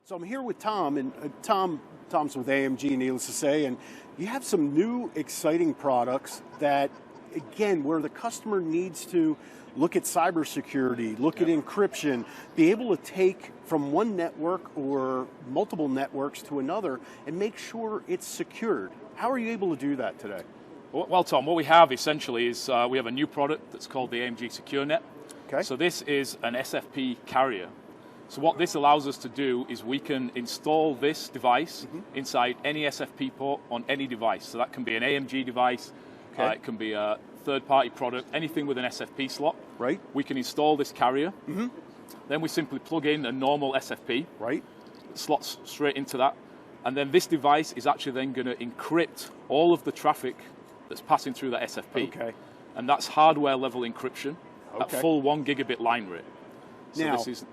So I'm here with Tom, and Tom's with AMG, needless to say, and you have some new exciting products that, again, where the customer needs to look at cybersecurity, look at encryption, be able to take from one network or multiple networks to another and make sure it's secured. How are you able to do that today? Well, Tom, what we have essentially is we have a new product that's called the AMG SecureNet. Okay. So this is an SFP carrier. So what this allows us to do is we can install this device inside any SFP port on any device. So that can be an AMG device, it can be a third-party product, anything with an SFP slot. Right. We can install this carrier. Then we simply plug in a normal SFP. Right. It slots straight into that. And then this device is actually then going to encrypt all of the traffic that's passing through that SFP. Okay. And that's hardware level encryption at full 1 gigabit line rate. So now, this is,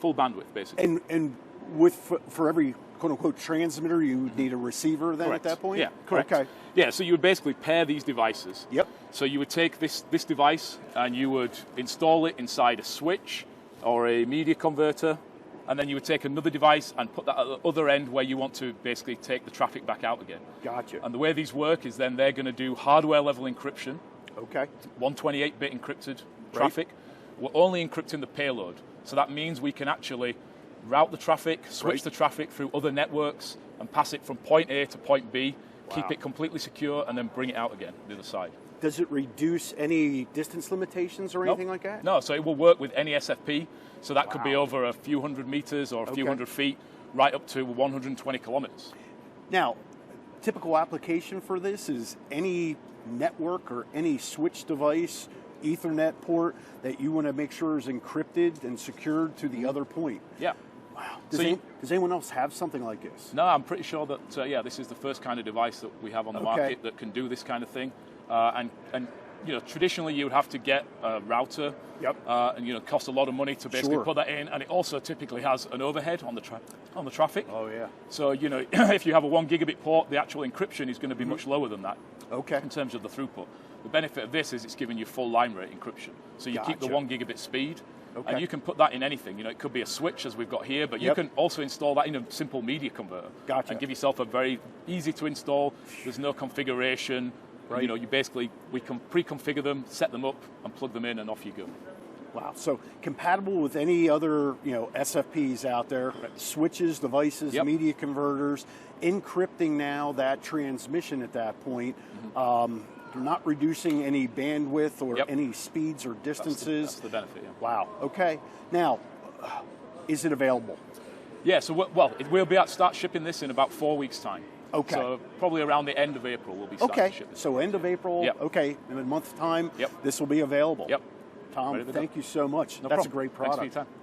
full bandwidth basically. And with for every quote unquote transmitter, you would need a receiver then Correct. at that point? Yeah, correct. Okay. Yeah, so you would basically pair these devices. Yep. So you would take this device and you would install it inside a switch or a media converter, and then you would take another device and put that at the other end where you want to basically take the traffic back out again. Gotcha. And the way these work is then they're going to do hardware level encryption. Okay. 128-bit encrypted traffic. We're only encrypting the payload. So that means we can actually route the traffic, switch the traffic through other networks, and pass it from point A to point B, keep it completely secure, and then bring it out again the other side. Does it reduce any distance limitations or anything like that? No, so it will work with any SFP. So that could be over a few hundred meters or a few hundred feet, right up to 120 kilometers. Now, typical application for this is any network or any switch device, Ethernet port that you want to make sure is encrypted and secured to the other point. Yeah. Wow. Does anyone else have something like this? No, I'm pretty sure that, this is the first kind of device that we have on the market that can do this kind of thing. And traditionally you would have to get a router, and cost a lot of money to basically put that in, and it also typically has an overhead on the traffic. Oh yeah. So if you have a 1 gigabit port, the actual encryption is going to be much lower than that. Okay. In terms of the throughput, the benefit of this is it's giving you full line rate encryption. So you keep the 1 gigabit speed. Okay. And you can put that in anything. It could be a switch, as we've got here, but you can also install that in a simple media converter. Gotcha. And give yourself a very easy to install. There's no configuration. Right. We can pre-configure them, set them up, and plug them in, and off you go. Wow. So compatible with any other, SFPs out there, switches, devices, media converters, encrypting now that transmission at that point. You're not reducing any bandwidth or any speeds or distances. That's the benefit, Wow, okay. Now, is it available? Yeah, so we'll be able to start shipping this in about 4 weeks' time. Okay. So probably around the end of April we'll be starting shipping. So end of April, in a month's time, this will be available. Yep. Tom, thank you so much. No That's problem. a great product. Thanks for your time.